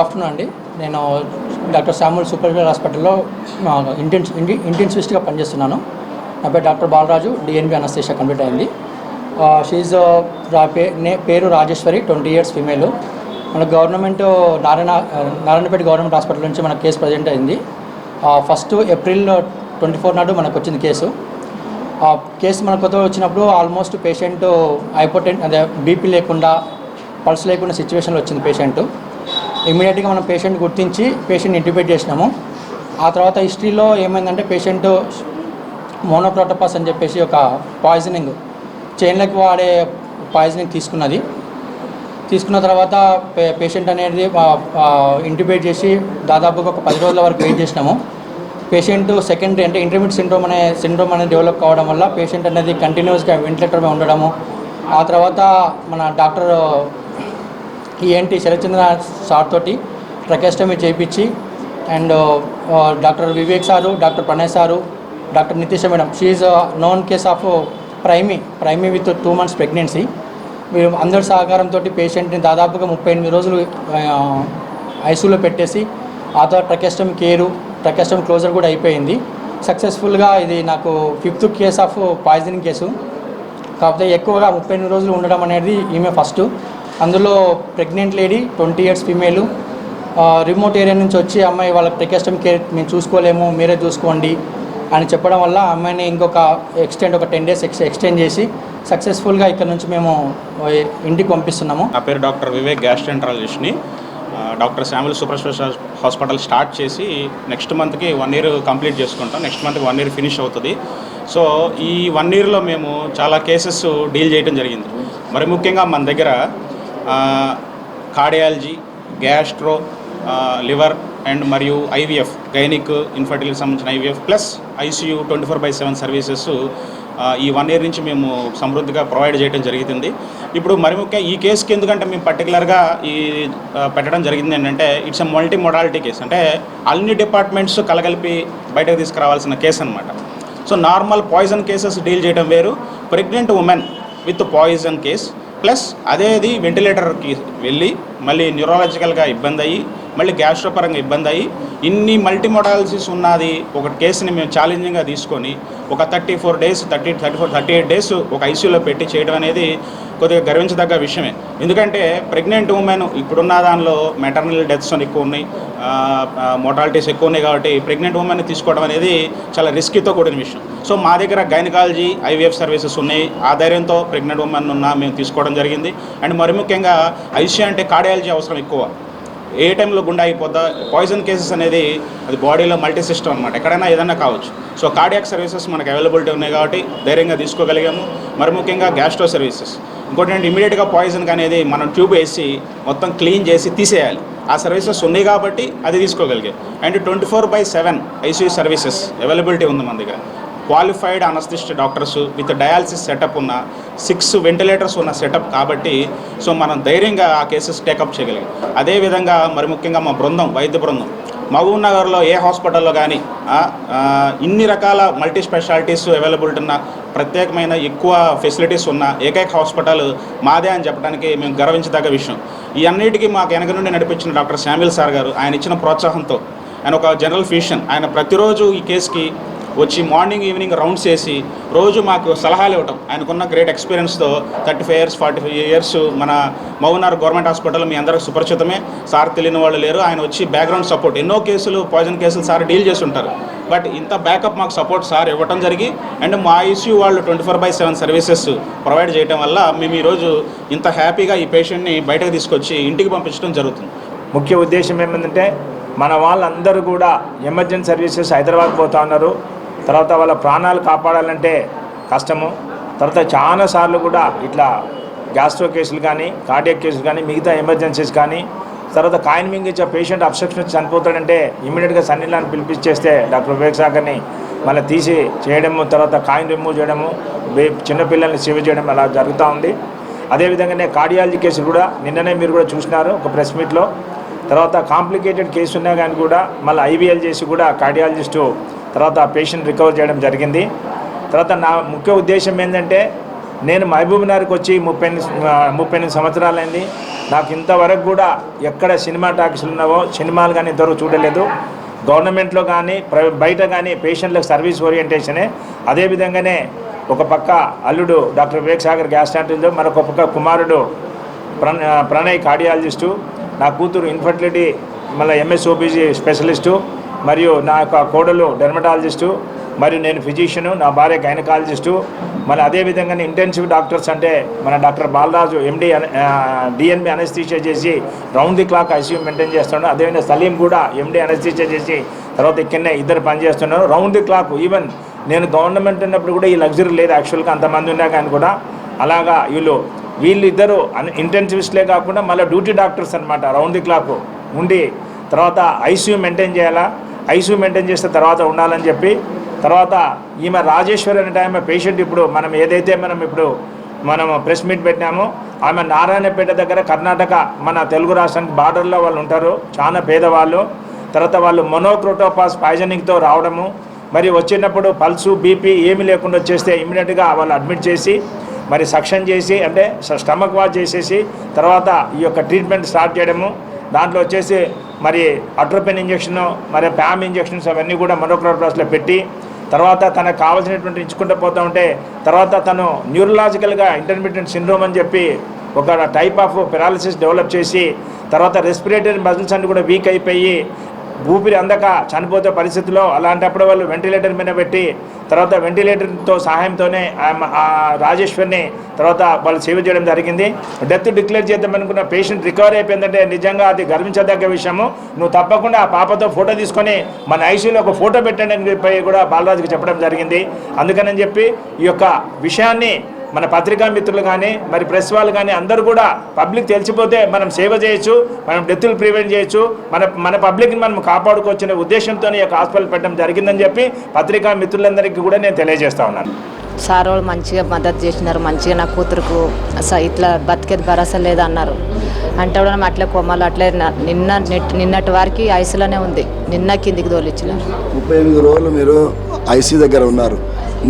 Afternoon అండి. నేను doctor Samuel super speciality హాస్పిటల్లో ఇంటెన్సివిస్ట్గా పనిచేస్తున్నాను. నా పేరు doctor Balaraju, DNB anaesthesia complete అయింది. షీఈ్ పేరు రాజేశ్వరి, 20 years ఫీమేల్. మన గవర్నమెంట్ నారాయణపేట గవర్నమెంట్ హాస్పిటల్ నుంచి మన కేసు ప్రజెంట్ అయింది. 1st April 24 నాడు మనకు వచ్చింది కేసు. కేసు మన కొత్త వచ్చినప్పుడు ఆల్మోస్ట్ పేషెంట్ అదే బీపీ లేకుండా, పల్స్ లేకుండా సిచ్యువేషన్లో వచ్చింది పేషెంట్. ఇమీడియట్గా మనం పేషెంట్ గుర్తించి పేషెంట్ ఇంటిబేట్ చేసినాము. ఆ తర్వాత హిస్టరీలో ఏమైందంటే పేషెంట్ మోనోక్రోటోపాస్ అని చెప్పేసి ఒక పాయిజనింగ్, చైన్లకు వాడే పాయిజనింగ్ తీసుకున్న తర్వాత పేషెంట్ అనేది ఇంటిబేట్ చేసి దాదాపుగా ఒక 10 రోజుల వరకు వెయిట్ చేసినాము. పేషెంట్ సెకండరీ అంటే ఇంటర్మీడియట్ సిండ్రోమ్ అనేది డెవలప్ కావడం వల్ల పేషెంట్ అనేది కంటిన్యూస్గా వెంటిలేటర్ మీద ఉండడము. ఆ తర్వాత మన డాక్టర్ ఈఎన్టీ శరత్చంద్ర సార్ తోటి ట్రకెస్టమీ చేయించి, and doctor Vivek sir, doctor Pranay sir, doctor Nitisha madam, she known case of primi with 2 months pregnancy. మీరు అందరి సహకారంతో పేషెంట్ని దాదాపుగా 38 రోజులు ఐసీయూలో పెట్టేసి ఆ తర్వాత ట్రకెస్టమీ క్లోజర్ కూడా అయిపోయింది సక్సెస్ఫుల్గా. ఇది నాకు 5th case of poisoning case. కాకపోతే ఎక్కువగా 38 రోజులు ఉండడం అనేది ఈమె ఫస్ట్. అందులో pregnant lady, 20 years female, remote area నుంచి వచ్చి అమ్మాయి వాళ్ళ ట్రకెస్టమీ కేర్ మేము చూసుకోలేము, మీరే చూసుకోండి అని చెప్పడం వల్ల అమ్మాయిని ఇంకొక 10 days ఎక్స్టెండ్ చేసి సక్సెస్ఫుల్గా ఇక్కడ నుంచి మేము ఇంటికి పంపిస్తున్నాము. నా పేరు డాక్టర్ వివేక్, గ్యాస్ట్రెంట్రాలజిస్ట్ని. Doctor Samuel super speciality hospital start చేసి నెక్స్ట్ మంత్కి 1 year కంప్లీట్ చేసుకుంటాం. నెక్స్ట్ మంత్కి 1 year ఫినిష్ అవుతుంది. సో ఈ 1 yearలో మేము చాలా కేసెస్ డీల్ చేయడం జరిగింది. మరి ముఖ్యంగా మన దగ్గర కార్డియాలజీ, గ్యాస్ట్రో, లివర్ అండ్ మరియు ఐవీఎఫ్, గైనిక్ ఇన్ఫర్టిలిటీ సంబంధించిన ఐవీఎఫ్ ప్లస్ ఐసీయూ 24/7 సర్వీసెస్ ఈ 1 year నుంచి మేము సమృద్ధిగా ప్రొవైడ్ చేయడం జరుగుతుంది. ఇప్పుడు మరి ముఖ్యంగా ఈ కేసుకి ఎందుకంటే మేము పర్టికులర్గా ఈ పెట్టడం జరిగింది ఏంటంటే it's a multi modality case, అంటే అన్ని డిపార్ట్మెంట్స్ కలగలిపి బయటకు తీసుకురావాల్సిన కేసు అనమాట. So normal poison cases deal చేయడం వేరు, pregnant women with poison case plus అదేది వెంటిలేటర్కి వెళ్ళి మళ్ళీ న్యూరాలజికల్గా ఇబ్బంది అయ్యి మళ్ళీ గ్యాస్ట్రోపరంగా ఇబ్బంది అయ్యి ఇన్ని మల్టీ మోడాలిటీస్ ఉన్నది ఒక కేసుని మేము ఛాలెంజింగ్గా తీసుకొని ఒక 34 days 38 days ఒక ఐసీయూలో పెట్టి చేయడం అనేది కొద్దిగా గర్వించదగ్గ విషయమే. ఎందుకంటే ప్రెగ్నెంట్ ఉమెన్ ఇప్పుడున్న దానిలో మెటర్నల్ డెత్స్ ఎక్కువ ఉన్నాయి, మోర్టాలిటీస్ ఎక్కువ ఉన్నాయి. కాబట్టి ప్రెగ్నెంట్ ఉమెన్ని తీసుకోవడం అనేది చాలా రిస్కీతో కూడిన విషయం. సో మా దగ్గర గైనకాలజీ, ఐవీఎఫ్ సర్వీసెస్ ఉన్నాయి. ఆ ధైర్యంతో ప్రెగ్నెంట్ ఉమెన్ మేము తీసుకోవడం జరిగింది. అండ్ మరి ముఖ్యంగా ఐసీయూ అంటే కార్డియాలజీ అవసరం ఎక్కువ. ఏ టైంలో గుండె అయిపోద్దా, పాయిజన్ కేసెస్ అనేది అది బాడీలో మల్టీ సిస్టమ్ అనమాట, ఎక్కడైనా ఏదైనా కావచ్చు. సో కార్డియాక్ సర్వీసెస్ మనకు అవైలబిలిటీ ఉన్నాయి కాబట్టి ధైర్యంగా తీసుకోగలిగాము. మరి ముఖ్యంగా గ్యాస్ట్రో సర్వీసెస్ ఇంకోటి ఏంటి, ఇమీడియట్గా పాయిజన్కి అనేది మనం ట్యూబ్ వేసి మొత్తం క్లీన్ చేసి తీసేయాలి. ఆ సర్వీసెస్ ఉన్నాయి కాబట్టి అది తీసుకోగలిగాం. అండ్ 24/7 ఐసీయూ సర్వీసెస్ అవైలబిలిటీ ఉంది మన దగ్గర. Qualified anaesthetist doctors with dialysis setup ఉన్న 6 వెంటిలేటర్స్ ఉన్న సెటప్ కాబట్టి సో మనం ధైర్యంగా ఆ కేసెస్ టేకప్ చేయగలిగాం. అదేవిధంగా మరి ముఖ్యంగా మా వైద్య బృందం మహబూబ్ నగర్లో ఏ హాస్పిటల్లో కానీ ఇన్ని రకాల మల్టీ స్పెషాలిటీస్ అవైలబిలిటీ ఉన్న ప్రత్యేకమైన ఎక్కువ ఫెసిలిటీస్ ఉన్న ఏకైక హాస్పిటల్ మాదే అని చెప్పడానికి మేము గర్వించదగ్గ విషయం. ఈ అన్నిటికీ మాకు వెనక నుండి నడిపించిన డాక్టర్ శామ్యూల్ సార్ గారు, ఆయన ఇచ్చిన ప్రోత్సాహంతో, ఆయన ఒక జనరల్ ఫిజిషియన్, ఆయన ప్రతిరోజు ఈ కేసుకి వచ్చి మార్నింగ్ ఈవినింగ్ రౌండ్స్ చేసి రోజు మాకు సలహాలు ఇవ్వటం, ఆయనకున్న గ్రేట్ ఎక్స్పీరియన్స్తో 35 years 45 years మన మౌనార్ గవర్నమెంట్ హాస్పిటల్ మీ అందరికి సుపరిచితమే. సార్ తెలియని వాళ్ళు లేరు. ఆయన వచ్చి బ్యాక్గ్రౌండ్ సపోర్ట్, ఎన్నో కేసులు పాయిజన్ కేసులు సార్ డీల్ చేసి ఉంటారు. బట్ ఇంత బ్యాకప్ మాకు సపోర్ట్ సార్ ఇవ్వటం జరిగి అండ్ మా ఐసీయూ వాళ్ళు 24/7 సర్వీసెస్ ప్రొవైడ్ చేయడం వల్ల మేము ఈరోజు ఇంత హ్యాపీగా ఈ పేషెంట్ని బయటకు తీసుకొచ్చి ఇంటికి పంపించడం జరుగుతుంది. ముఖ్య ఉద్దేశం ఏమిటంటే మన వాళ్ళందరూ కూడా ఎమర్జెన్సీ సర్వీసెస్ హైదరాబాద్ పోతా ఉన్నారు. తర్వాత వాళ్ళ ప్రాణాలు కాపాడాలంటే కష్టము. తర్వాత చాలాసార్లు కూడా ఇట్లా గ్యాస్ట్రో కేసులు కానీ, కార్డియాక్ కేసులు కానీ, మిగతా ఎమర్జెన్సీస్ కానీ, తర్వాత కాయిన్ మింగిచ్చే పేషెంట్ అబ్స్ట్రక్షన్ చనిపోతాడంటే ఇమ్మీడియట్గా సన్నీలాన్ని పిలిపించేస్తే డాక్టర్ వివేక్ సాగర్ని మళ్ళీ తీసి చేయడము, తర్వాత కాయిన్ రిమూవ్ చేయడము, చిన్నపిల్లల్ని సేవ్ చేయడం అలా జరుగుతూ ఉంది. అదేవిధంగానే కార్డియాలజీ కేసులు కూడా నిన్ననే మీరు కూడా చూసినారు ఒక ప్రెస్ మీట్లో. తర్వాత కాంప్లికేటెడ్ కేసు ఉన్నా కానీ కూడా మళ్ళీ ఐవీఎల్ చేసి కూడా కార్డియాలజిస్టు తర్వాత ఆ పేషెంట్ రికవర్ చేయడం జరిగింది. తర్వాత నా ముఖ్య ఉద్దేశం ఏంటంటే నేను మహబూబ్నగర్కి వచ్చి 38 సంవత్సరాలైంది. నాకు ఇంతవరకు కూడా ఎక్కడ సినిమా టాకీస్లు ఉన్నావో సినిమాలు కానీ ఇంతవరకు చూడలేదు. గవర్నమెంట్లో కానీ బయట కానీ పేషెంట్లకు సర్వీస్ ఓరియంటేషనే. అదేవిధంగానే ఒక పక్క అల్లుడు డాక్టర్ వివేక్ సాగర్ గ్యాస్ట్రాంటరిస్ట్, మరొక పక్క కుమారుడు ప్రణయ్ కార్డియాలజిస్టు, నా కూతురు ఇన్ఫర్టిలిటీ మళ్ళీ ఎంఎస్ఓబీజీ స్పెషలిస్టు, మరియు నా యొక్క కోడలు డెర్మటాలజిస్టు, మరియు నేను ఫిజిషియను, నా భార్య గైనకాలజిస్టు. మళ్ళీ అదేవిధంగానే ఇంటెన్సివ్ డాక్టర్స్ అంటే మన doctor Balaraju MD DNB anaesthesia చేసి round the clock ICU maintain చేస్తున్నాడు. అదేవిధంగా సలీం కూడా ఎండి అనస్థీషియా చేసి తర్వాత ఇక్కడనే ఇద్దరు పనిచేస్తున్నారు రౌండ్ ది క్లాక్. ఈవెన్ నేను గవర్నమెంట్ ఉన్నప్పుడు కూడా ఈ లగ్జరీ లేదు యాక్చువల్గా, అంతమంది ఉన్నా కానీ కూడా. అలాగా వీళ్ళిద్దరు ఇంటెన్సివిస్ట్లే కాకుండా మళ్ళీ డ్యూటీ డాక్టర్స్ అనమాట. రౌండ్ ది క్లాక్ ఉండి తర్వాత ఐసీయూ మెయింటైన్ చేయాలా, ఐసీయూ మెయింటైన్ చేస్తే తర్వాత ఉండాలని చెప్పి తర్వాత ఈమె రాజేశ్వరి అనే ఆమె పేషెంట్ ఇప్పుడు మనం ప్రెస్ మీట్ పెట్టినామో ఆమె నారాయణపేట దగ్గర కర్ణాటక మన తెలుగు రాష్ట్రానికి బార్డర్లో వాళ్ళు ఉంటారు, చాలా పేదవాళ్ళు. తర్వాత వాళ్ళు మొనోక్రోటోపాస్ పాయిజనింగ్తో రావడము, మరి వచ్చినప్పుడు పల్సు బీపీ ఏమీ లేకుండా వచ్చేస్తే ఇమ్మీడియట్గా వాళ్ళు అడ్మిట్ చేసి మరి సక్షన్ చేసి అంటే స్టమక్ వాష్ చేసేసి తర్వాత ఈ యొక్క ట్రీట్మెంట్ స్టార్ట్ చేయడము. దాంట్లో వచ్చేసి మరి అట్రోపెన్ ఇంజక్షను మరి ప్యామ్ ఇంజక్షన్స్ అవన్నీ కూడా మొనోక్రోటోపాస్లో పెట్టి తర్వాత తనకు కావాల్సినటువంటి ఇచ్చుకుంటూ పోతూ ఉంటే తర్వాత తను న్యూరలాజికల్గా ఇంటర్మీడియట్ సిండ్రోమ్ అని చెప్పి ఒక టైప్ ఆఫ్ పెరాలసిస్ డెవలప్ చేసి తర్వాత రెస్పిరేటరీ మజిల్స్ అన్ని కూడా వీక్ అయిపోయి ఊపిరి అందక చనిపోతే పరిస్థితిలో అలాంటప్పుడు వాళ్ళు వెంటిలేటర్ మీద పెట్టి తర్వాత వెంటిలేటర్తో సహాయంతోనే ఆ రాజేశ్వర్ని తర్వాత వాళ్ళు సేవ చేయడం జరిగింది. డెత్ డిక్లేర్ చేద్దామనుకున్న పేషెంట్ రికవర్ అయిపోయిందంటే నిజంగా అది గర్వించదగ్గ విషయము. నువ్వు తప్పకుండా ఆ పాపతో ఫోటో తీసుకొని మన ఐసీయూలో ఒక ఫోటో పెట్టండి అని చెప్పి కూడా బాలరాజుకి చెప్పడం జరిగింది. అందుకని చెప్పి ఈ యొక్క విషయాన్ని మన పత్రికా మిత్రులు కానీ మరి ప్రెస్ వాళ్ళు కానీ అందరూ కూడా పబ్లిక్ తెలిసిపోతే మనం సేవ చేయొచ్చు, మనం డెత్తులు ప్రివెంట్ చేయొచ్చు, మన పబ్లిక్ని మనం కాపాడుకోవచ్చనే ఉద్దేశంతో ఈ యొక్క హాస్పిటల్ పెట్టడం జరిగిందని చెప్పి పత్రికా మిత్రులందరికీ కూడా నేను తెలియజేస్తా ఉన్నాను. సార్ వాళ్ళు మంచిగా మద్దతు చేసినారు, మంచిగా నా కూతురుకు ఇట్లా బతికేది భరోసా లేదన్నారు. అంటే కూడా అట్లే కొమ్మలు అట్లే నిన్నటి వారికి ఐసీలోనే ఉంది, నిన్న కిందికి తోలిచ్చినారు. 38 రోజులు మీరు ఐసీ దగ్గర ఉన్నారు.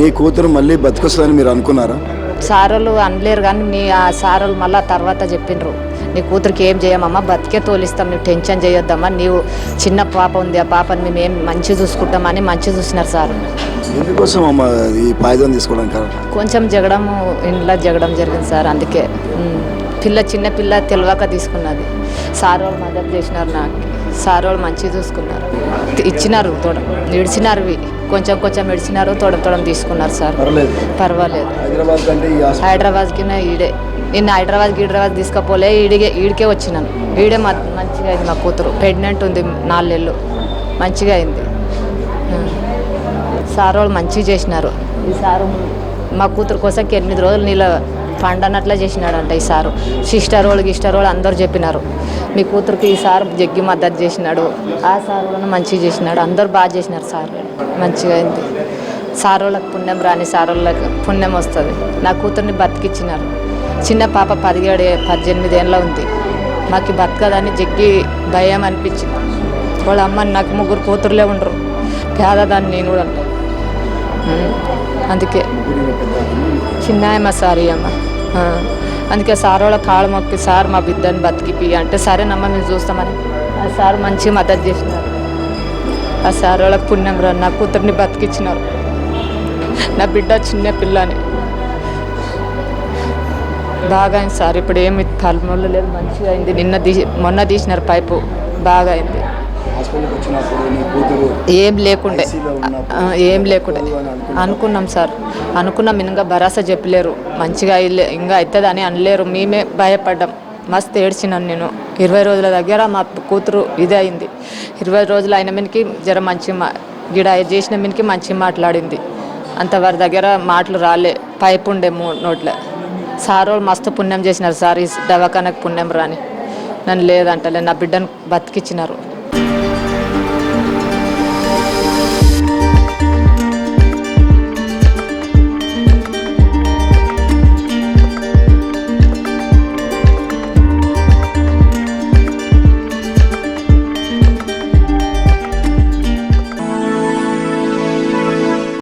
నీ కూతురు మళ్ళీ బతికొస్తుందని మీరు అనుకున్నారా? సారోళ్ళు అనలేరు కానీ ఆ సారోళ్ళు మళ్ళీ తర్వాత చెప్పిండ్రు, నీ కూతురికి ఏం చేయమమ్మా, బతికే తోలిస్తాం, నువ్వు టెన్షన్ చేయొద్దమ్మా, నీవు చిన్న పాప ఉంది, ఆ పాపని మేము ఏం మంచి చూసుకుంటామని మంచి చూసినారు సార్. ఎందుకోసం అమ్మ ఈ పాయిజన్ తీసుకోవడం కదా? కొంచెం ఇంట్లో జగడం జరిగింది సార్, అందుకే చిన్న పిల్ల తెలియక తీసుకున్నది. సార్ వాళ్ళు మద్దతు చేసినారు, నాకు సార్ వాళ్ళు మంచిగా చూసుకున్నారు, ఇచ్చినారు, ఇడిచినారు, కొంచెం ఇడిచినారు, తోడం తీసుకున్నారు సార్. పర్వాలేదు. హైదరాబాద్కి నిన్న హైదరాబాద్ తీసుకపోలే, ఈడికే వచ్చినాను. ఈడే మంచిగా అయింది, మా కూతురు ప్రెగ్నెంట్ ఉంది, 4 నెలలు, మంచిగా అయింది. సార్ వాళ్ళు మంచిగా చేసినారు. ఈ సారు మా కూతురు కోసం 8 రోజులు నీళ్ళ పండనట్లా చేసినాడంట ఈ సారు. సిస్టర్ వాళ్ళు అందరూ చెప్పినారు, మీ కూతురికి ఈ సార్ జగ్గి మద్దతు చేసినాడు, ఆ సార్ కూడా మంచిగా చేసినాడు, అందరూ బాగా చేసినారు. సార్ మంచిగా అయింది. సార్ వాళ్ళకి పుణ్యం రాని సార్ వాళ్ళకి పుణ్యం వస్తుంది. నా కూతుర్ని బతికిచ్చినారు. చిన్న పాప 18 ఏళ్ళ ఉంది. మాకు బతకదని జగ్గి భయం అనిపించింది. వాళ్ళ అమ్మ నాకు 3 కూతురులే ఉండరు, పేదదాన్ని నేను కూడా. అందుకే చిన్న సార్ అమ్మ, అందుకే సార్ వాళ్ళ కాళ్ళ మొక్కి, సార్ మా బిడ్డని బతికిపి అంటే సరేనమ్మ మేము చూస్తామని ఆ సార్ మంచిగా మద్దతు చేసినారు. ఆ సార్ వాళ్ళకి పుణ్యం రా, నా కూతుర్ని బతికిచ్చినారు, నా బిడ్డ చిన్న పిల్లని బాగా అయింది సార్. ఇప్పుడు ఏమి తలమొల్లు లేదు, మంచిగా అయింది. మొన్న తీసినారు పైపు, బాగా అయింది. ఏం లేకుండే అనుకున్నాం సార్, ఇంకా భరోసా చెప్పలేరు, మంచిగా ఇంకా అవుతుంది అని అనలేరు. మేమే భయపడ్డాం, మస్తు ఏడ్చినాను నేను. 20 రోజుల దగ్గర మా కూతురు ఇదే అయింది. 20 రోజులు అయిన మీదకి జర మంచిగా గిడ చేసిన మీదకి మంచిగా మాట్లాడింది. అంతవారి దగ్గర మాటలు రాలే, పైపు ఉండే నోట్లే. సార్ వాళ్ళు మస్తు పుణ్యం చేసినారు సార్, ఈ దవాఖానకు పుణ్యం రాని. నన్ను లేదంటలే, నా బిడ్డను బతికిచ్చినారు.